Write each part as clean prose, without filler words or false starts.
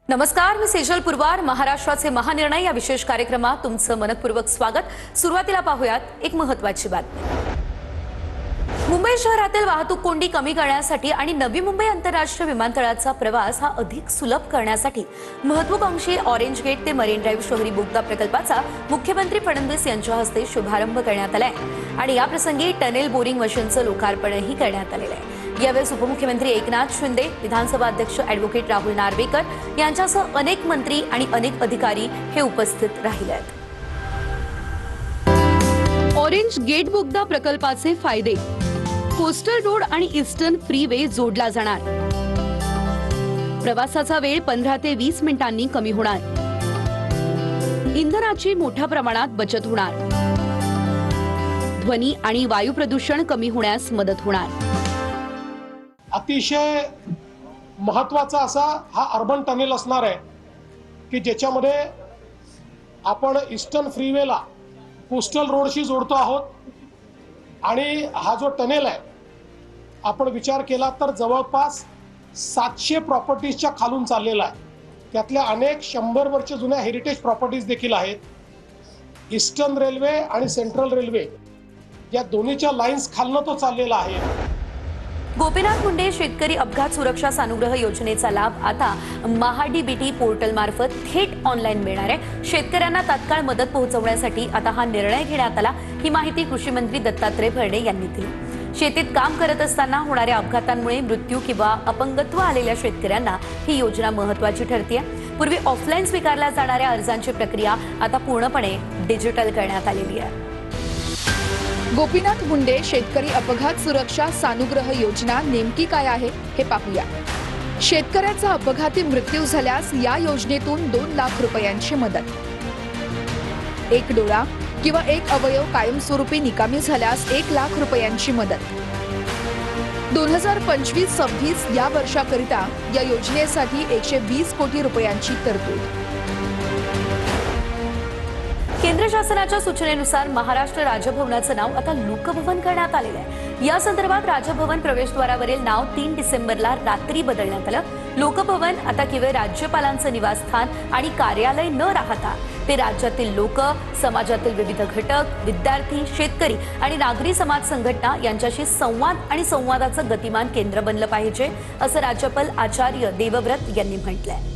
नमस्कार, मी सेजल पुरवार. महाराष्ट्राचे महानिर्णय या विशेष कार्यक्रमात तुमचं मनपूर्वक स्वागत. सुरुवातीला पाहूयात एक महत्त्वाची बातमी. मुंबई शहरातील वाहतूक कोंडी कमी करण्यासाठी आणि नवी मुंबई आंतरराष्ट्रीय विमानतळाचा प्रवास हा अधिक सुलभ करण्यासाठी महत्त्वाकांक्षी ऑरेंज गेट ते मरीन ड्राईव्ह शहरी बोगदा प्रकल्पाचा मुख्यमंत्री फडणवीस यांच्या हस्ते शुभारंभ करण्यात आलाय आणि या प्रसंगी टनेल बोरिंग मशीनचं लोकार्पणही करण्यात आलेलं आहे. यावेळी उपमुख्यमंत्री एकनाथ शिंदे, विधानसभा अध्यक्ष ॲडव्होकेट राहुल नार्वेकर यांच्यासह अनेक मंत्री आणि अनेक अधिकारी हे उपस्थित राहिले आहेत. ऑरेंज गेट बोगदा प्रकल्पाचे फायदे. कोस्टल रोड आणि ईस्टर्न फ्रीवे जोडला जाणार. प्रवासाचा वेळ 15 ते 20 मिनिटांनी कमी होणार. इंधनाची मोठ्या प्रमाणात बचत होणार. ध्वनी आणि वायू प्रदूषण कमी होण्यास मदत होणार. अतिशय महत्त्वाचा असा हा अर्बन टनेल असणार आहे की ज्याच्यामध्ये आपण ईस्टर्न फ्रीवेला कोस्टल रोडशी जोडतो आहोत आणि हा जो टनेल आहे आपण विचार केला तर जवळपास 700 प्रॉपर्टीजच्या खालून चाललेला आहे. त्यातल्या अनेक 100 वर्ष जुन्या हेरिटेज प्रॉपर्टीज देखील आहेत. ईस्टर्न रेल्वे आणि सेंट्रल रेल्वे या दोन्हीच्या लाईन्स खालनं तो चाललेला आहे. गोपीनाथ मुंडे शेतकरी अपघात सुरक्षा सानुग्रह योजनेचा लाभ आता महाडीबीटी पोर्टल मार्फत थेट ऑनलाईन मिळणार आहे. शेतकऱ्यांना तात्काळ मदत पोहोचवण्यासाठी आता हा निर्णय घेण्यात आला. ही माहिती कृषी मंत्री दत्तात्रय भरणे यांनी दिली. शेतीत काम करत असताना होणाऱ्या अपघातांमुळे मृत्यू किंवा अपंगत्व आलेल्या शेतकऱ्यांना ही योजना महत्त्वाची ठरते. पूर्वी ऑफलाईन स्वीकारल्या जाणाऱ्या अर्जांची प्रक्रिया आता पूर्णपणे डिजिटल करण्यात आलेली आहे. गोपीनाथ मुंडे शेतकरी अपघात सुरक्षा सानुग्रह योजना नेमकी काय आहे हे पाहूया. शेतकऱ्याचा अपघाती मृत्यू झाल्यास या योजनेतून 2 लाख रुपयांची मदत. एक डोळा किंवा एक अवयव कायमस्वरूपी निकामी झाल्यास 1 लाख रुपयांची मदत. 2025-26 या वर्षाकरिता या योजनेसाठी 120 कोटी रुपयांची तरतूद. केंद्र शासनाच्या सूचनेनुसार महाराष्ट्र राजभवनाचं नाव आता लोकभवन करण्यात आलेलं आहे. या संदर्भात राजभवन प्रवेशद्वारावरील नाव 3 डिसेंबरला रात्री बदलण्यात आलं. लोकभवन आता केवळ राज्यपालांचं निवासस्थान आणि कार्यालय न राहता ते राज्यातील लोक, समाजातील विविध घटक, विद्यार्थी, शेतकरी आणि नागरी समाज संघटना यांच्याशी संवाद आणि संवादाचं गतिमान केंद्र बनलं पाहिजे, असं राज्यपाल आचार्य देवव्रत यांनी म्हटलंय.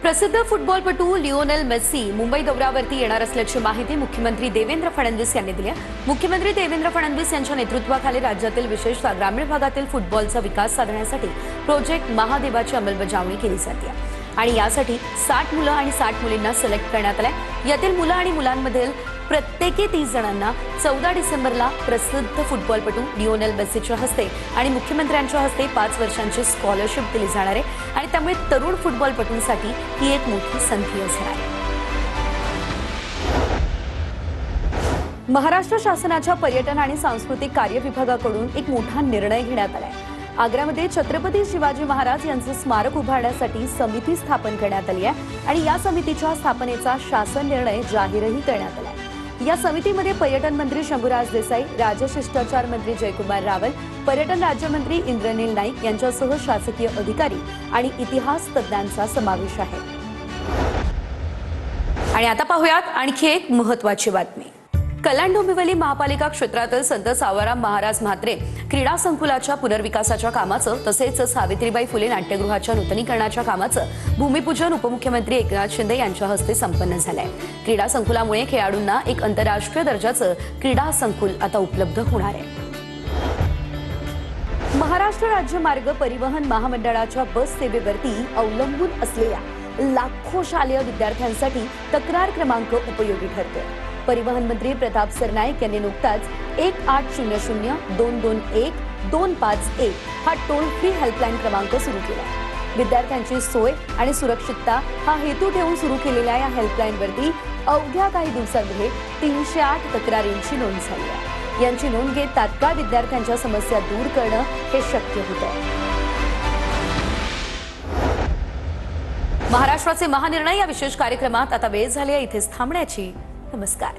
प्रसिद्ध फुटबॉलपटू लिओनेल मेस्सी मुंबई दौऱ्यावरती येणार असल्याची माहिती मुख्यमंत्री देवेंद्र फडणवीस यांनी दिली आहे. मुख्यमंत्री देवेंद्र फडणवीस यांच्या नेतृत्वाखाली राज्यातील विशेषतः ग्रामीण भागातील फुटबॉलचा विकास साधण्यासाठी प्रोजेक्ट महादेवाची अंमलबजावणी केली जाते आणि यासाठी 60 मुलं आणि 60 मुलींना सिलेक्ट करण्यात आलंय. यातील मुलं आणि मुलांमधील प्रत्येकी 30 जणांना 14 डिसेंबरला प्रसिद्ध फुटबॉलपटू लिओनेल मेस्सीच्या हस्ते आणि मुख्यमंत्र्यांच्या हस्ते 5 वर्षांची स्कॉलरशिप दिली जाणार आहे आणि त्यामुळे तरुण फुटबॉलपटूंसाठी ही एक मोठी संधी असणार आहे. महाराष्ट्र शासनाच्या पर्यटन आणि सांस्कृतिक कार्य विभागाकडून एक मोठा निर्णय घेण्यात आलाय. आग्र्यामध्ये छत्रपती शिवाजी महाराज यांचं स्मारक उभारण्यासाठी समिती स्थापन करण्यात आली आहे आणि या समितीच्या स्थापनेचा शासन निर्णय जाहीरही करण्यात आला. या समितीमध्ये पर्यटन मंत्री शंभूराज देसाई, राजशिष्टाचार मंत्री जयकुमार रावल, पर्यटन राज्यमंत्री इंद्रनील नाईक यांच्यासह शासकीय अधिकारी आणि इतिहास तज्ज्ञांचा समावेश आहे. आणि आता पाहूयात आणखी एक महत्त्वाची बातमी. कल्याण डोंबिवली महापालिका क्षेत्रातील संत सावराम महाराज म्हात्रे क्रीडा संकुलाच्या पुनर्विकासाच्या कामाचं तसेच सावित्रीबाई फुले नाट्यगृहाच्या नूतनीकरणाच्या कामाचं भूमिपूजन उपमुख्यमंत्री एकनाथ शिंदे यांच्या हस्ते संपन्न झालंय. क्रीडा संकुलामुळे खेळाडूंना एक आंतरराष्ट्रीय दर्जाचं क्रीडा संकुल आता उपलब्ध होणार आहे. महाराष्ट्र राज्य मार्ग परिवहन महामंडळाच्या बस सेवेवरती अवलंबून असलेल्या लाखो शालेय विद्यार्थ्यांसाठी तक्रार क्रमांक उपयोगी ठरतोय. परिवहन मंत्री प्रताप सरनाईक यांनी नुकताच 1800-221-251 हा टोल फ्री हेल्पलाईन क्रमांक सुरू केला. विद्यार्थ्यांची सोय आणि सुरक्षितता हा हेतू ठेवून सुरू केलेल्या या हेल्पलाईनवरती अवघ्या काही दिवसांमध्ये 308 तक्रारींची नोंद झाली आहे. यांची नोंद घेत तात्काळ विद्यार्थ्यांच्या समस्या दूर करणं हे शक्य होतं. महाराष्ट्राचे महानिर्णय या विशेष कार्यक्रमात आता वेळ झाली आहे इथेच थांबण्याची. नमस्कार.